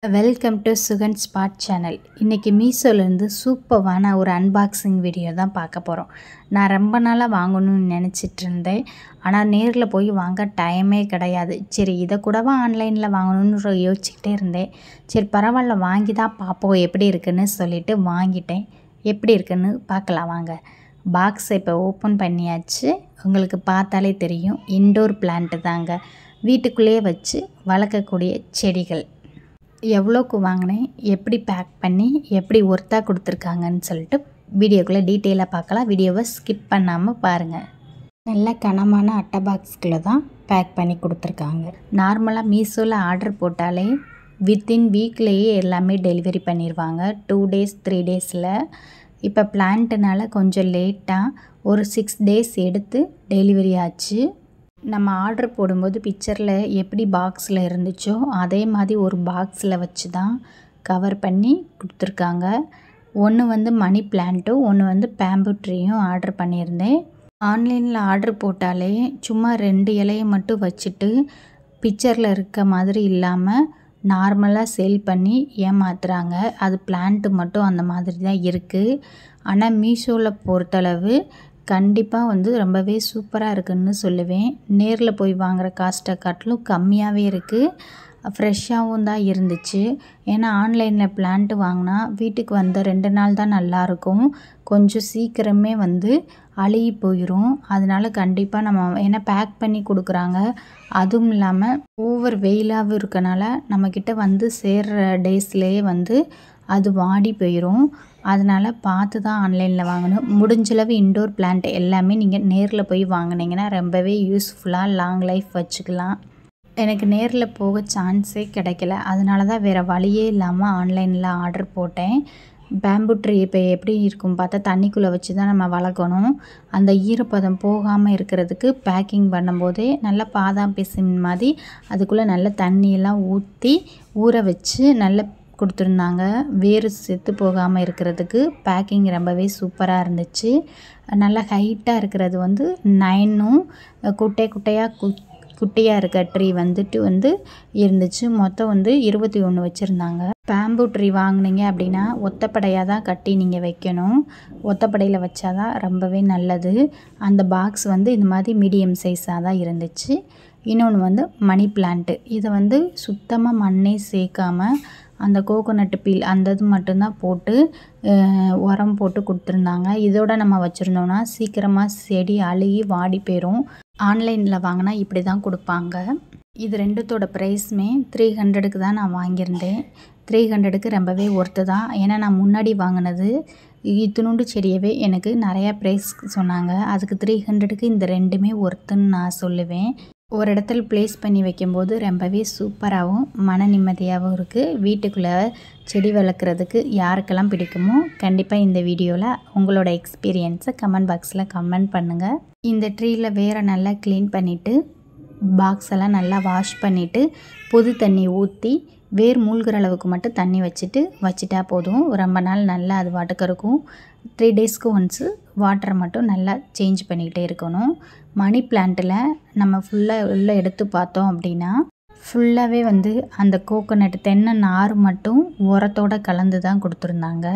Welcome to Sugan spot channel. இன்றைக்கி மீஷோலேருந்து சூப்பரான ஒரு அன்பாக்சிங் வீடியோ தான் பார்க்க போகிறோம். நான் ரொம்ப நாளாக வாங்கணும்னு நினச்சிட்டு இருந்தேன். ஆனால் நேரில் போய் வாங்க டைமே கிடையாது. சரி, இதை கூடவா ஆன்லைனில் வாங்கணும்னு யோசிச்சுக்கிட்டே இருந்தேன். சரி பரவாயில்ல, வாங்கி தான் பார்ப்போம் எப்படி இருக்குன்னு சொல்லிவிட்டு வாங்கிட்டேன். எப்படி இருக்குன்னு பார்க்கலாம் வாங்க. பாக்ஸை இப்போ ஓப்பன் பண்ணியாச்சு. உங்களுக்கு பார்த்தாலே தெரியும், இன்டோர் பிளான்ட்டு தாங்க. வீட்டுக்குள்ளேயே வச்சு வளர்க்கக்கூடிய செடிகள். எவ்வளோக்கு வாங்கினேன், எப்படி பேக் பண்ணி எப்படி ஒர்த்தாக கொடுத்துருக்காங்கன்னு சொல்லிட்டு வீடியோக்குள்ளே டீட்டெயிலாக பார்க்கலாம். வீடியோவை ஸ்கிப் பண்ணாமல் பாருங்கள். நல்ல கனமான அட்டை பாக்ஸ்குள்ளே தான் பேக் பண்ணி கொடுத்துருக்காங்க. நார்மலாக மீஷோவில் ஆர்டர் போட்டாலே வித்தின் வீக்லேயே எல்லாமே டெலிவரி பண்ணிடுவாங்க. 2 days 3 daysல. இப்போ பிளான்ட்டுனால கொஞ்சம் லேட்டாக ஒரு 6 days எடுத்து டெலிவரி ஆச்சு. நம்ம ஆர்டர் போடும்போது பிக்சரில் எப்படி பாக்ஸில் இருந்துச்சோ அதே மாதிரி ஒரு பாக்ஸில் வச்சு தான் கவர் பண்ணி கொடுத்துருக்காங்க. ஒன்று மணி பிளான்ட்டும் ஒன்று பேம்பு ட்ரீயும் ஆர்டர் பண்ணியிருந்தேன். ஆன்லைனில் ஆர்டர் போட்டாலே சும்மா 2 இலையை மட்டும் வச்சுட்டு பிக்சரில் இருக்க மாதிரி இல்லாமல் நார்மலாக சேல் பண்ணி ஏமாத்துறாங்க. அது பிளான்ட்டு மட்டும் அந்த மாதிரி தான் இருக்குது. ஆனால் மீஷோவில் பொறுத்தளவு கண்டிப்பாக ரொம்பவே சூப்பராக இருக்குதுன்னு சொல்லுவேன். நேரில் போய் வாங்குகிற காஸ்ட்டை காட்டிலும் கம்மியாகவே இருக்குது. ஃப்ரெஷ்ஷாகவும் தான் இருந்துச்சு. ஏன்னா ஆன்லைனில் பிளான்ட்டு வாங்கினா வீட்டுக்கு வந்த 2 நாள் தான் நல்லாயிருக்கும். கொஞ்சம் சீக்கிரமே அழுகி போயிடும். அதனால கண்டிப்பாக நம்ம ஏன்னா பேக் பண்ணி கொடுக்குறாங்க. அதுவும் இல்லாமல் ஓவர் வெயிலாகவும் இருக்கனால நம்மக்கிட்ட சேர்கிற டேஸ்லேயே அது வாடி போயிடும். அதனால் பார்த்து தான் ஆன்லைனில் வாங்கணும். முடிஞ்சளவு இன்டோர் பிளான்ட் எல்லாமே நீங்கள் நேரில் போய் வாங்கினீங்கன்னா ரொம்பவே யூஸ்ஃபுல்லாக லாங் லைஃப் வச்சுக்கலாம். எனக்கு நேரில் போக சான்ஸே கிடைக்கல. அதனால தான் வேறு வழியே இல்லாமல் ஆன்லைனில் ஆர்டர் போட்டேன். பேம்பு ட்ரீ இப்போ எப்படி இருக்கும் பார்த்தா தண்ணிக்குள்ளே வச்சு தான் நம்ம வளர்க்கணும். அந்த ஈரப்பதம் போகாமல் இருக்கிறதுக்கு பேக்கிங் பண்ணும்போதே நல்லா பாதாம் பிசின் மாதிரி அதுக்குள்ளே நல்ல தண்ணியெல்லாம் ஊற்றி ஊற வச்சு நல்ல கொடுத்துருந்தாங்க. வேறு செத்து போகாமல் இருக்கிறதுக்கு பேக்கிங் ரொம்பவே சூப்பராக இருந்துச்சு. நல்லா ஹைட்டாக இருக்கிறது 9ம் குட்டையாக இருக்க ட்ரீ இருந்துச்சு. மொத்தம் 21 வச்சுருந்தாங்க. பேம்பு ட்ரீ வாங்கினீங்க அப்படின்னா ஒத்தப்படையாக தான் கட்டி நீங்கள் வைக்கணும். ஒத்தப்படையில் வச்சா தான் ரொம்பவே நல்லது. அந்த பாக்ஸ் இந்த மாதிரி மீடியம் சைஸாக தான் இருந்துச்சு. இன்னொன்று மணி பிளான்ட்டு. இதை சுத்தமாக மண்ணே சேர்க்காமல் அந்த கோகோனட் பீல் அந்த இது மட்டும்தான் போட்டு உரம் போட்டு கொடுத்துருந்தாங்க. இதோட நம்ம வச்சுருந்தோன்னா சீக்கிரமாக செடி அழுகி வாடி போயிடும். ஆன்லைனில் வாங்கினா இப்படி தான் கொடுப்பாங்க. இது ரெண்டுத்தோட ப்ரைஸுமே 300க்கு தான் நான் வாங்கியிருந்தேன். 300க்கு ரொம்பவே ஒர்த்து தான். ஏன்னா நான் முன்னாடி வாங்கினது இத்தினுண்டு செடியவே எனக்கு நிறையா ப்ரைஸ் சொன்னாங்க. அதுக்கு 300க்கு இந்த ரெண்டுமே ஒர்த்துன்னு நான் சொல்லுவேன். ஒரு இடத்துல ப்ளேஸ் பண்ணி வைக்கும்போது ரொம்பவே சூப்பராகவும் மன நிம்மதியாகவும் இருக்குது. வீட்டுக்குள்ளே செடி வளர்க்குறதுக்கு யாருக்கெல்லாம் பிடிக்குமோ கண்டிப்பாக இந்த வீடியோவில் உங்களோட எக்ஸ்பீரியன்ஸை கமெண்ட் பாக்ஸில் கமெண்ட் பண்ணுங்கள். இந்த ட்ரீயில் வேறு நல்லா க்ளீன் பண்ணிவிட்டு பாக்ஸெல்லாம் நல்லா வாஷ் பண்ணிவிட்டு புது தண்ணி ஊற்றி வேர் மூழ்கிற அளவுக்கு மட்டும் தண்ணி வச்சுட்டா போதும். ரொம்ப நாள் நல்லா அது வாட்டுக்கு இருக்கும். 3 daysக்கு ஒன்ஸு வாட்டரை மட்டும் நல்லா சேஞ்ச் பண்ணிக்கிட்டே இருக்கணும். மணி பிளான்ட்டில் நம்ம ஃபுல்லாக உள்ளே எடுத்து பார்த்தோம் அப்படின்னா ஃபுல்லாகவே அந்த கோகோனட் தென்னை நார் மட்டும் உரத்தோடு கலந்து தான் கொடுத்துருந்தாங்க.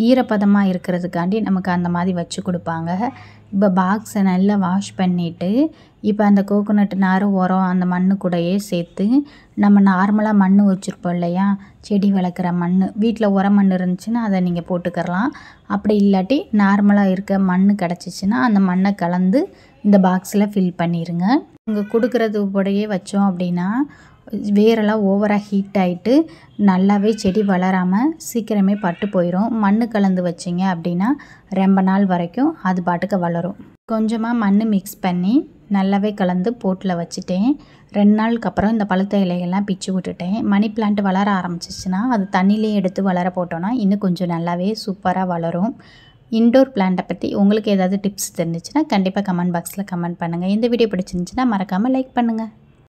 ஈரப்பதமாக இருக்கிறதுக்காண்டி நமக்கு அந்த மாதிரி வச்சு கொடுப்பாங்க. இப்போ பாக்ஸை நல்லா வாஷ் பண்ணிவிட்டு இப்போ அந்த கோகோனட் நார் உரம் அந்த மண்ணு கூடயே சேர்த்து நம்ம நார்மலாக மண் வச்சுருப்போம் இல்லையா, செடி வளர்க்குற மண், வீட்டில் உரம் மண் இருந்துச்சுன்னா அதை நீங்கள் போட்டுக்கரலாம். அப்படி இல்லாட்டி நார்மலாக இருக்க மண் கிடச்சிச்சின்னா அந்த மண்ணை கலந்து இந்த பாக்ஸில் ஃபில் பண்ணிடுங்க. இங்கே கொடுக்குறது கூடயே வச்சோம் அப்படின்னா வேரெல்லாம் ஓவராக ஹீட் ஆகிட்டு நல்லாவே செடி வளராமல் சீக்கிரமே பட்டு போயிடும். மண் கலந்து வச்சிங்க அப்படின்னா ரொம்ப நாள் வரைக்கும் அது பாட்டுக்கு வளரும். கொஞ்சமாக மண் மிக்ஸ் பண்ணி நல்லாவே கலந்து போட்டில் வச்சுட்டேன். 2 நாளுக்கு அப்புறம் இந்த பழுத்த இலைகள்லாம் பிச்சு விட்டுட்டேன். மணி பிளான்ட் வளர ஆரம்பிச்சிச்சுன்னா அது தண்ணியிலே எடுத்து வளர போட்டோன்னா இன்னும் கொஞ்சம் நல்லாவே சூப்பராக வளரும். இன்டோர் பிளான்ட்டை பற்றி உங்களுக்கு ஏதாவது டிப்ஸ் தெரிஞ்சிச்சுன்னா கண்டிப்பாக கமெண்ட் பாக்ஸில் கமெண்ட் பண்ணுங்கள். இந்த வீடியோ பிடிச்சிருந்துச்சுன்னா மறக்காமல் லைக் பண்ணுங்கள்.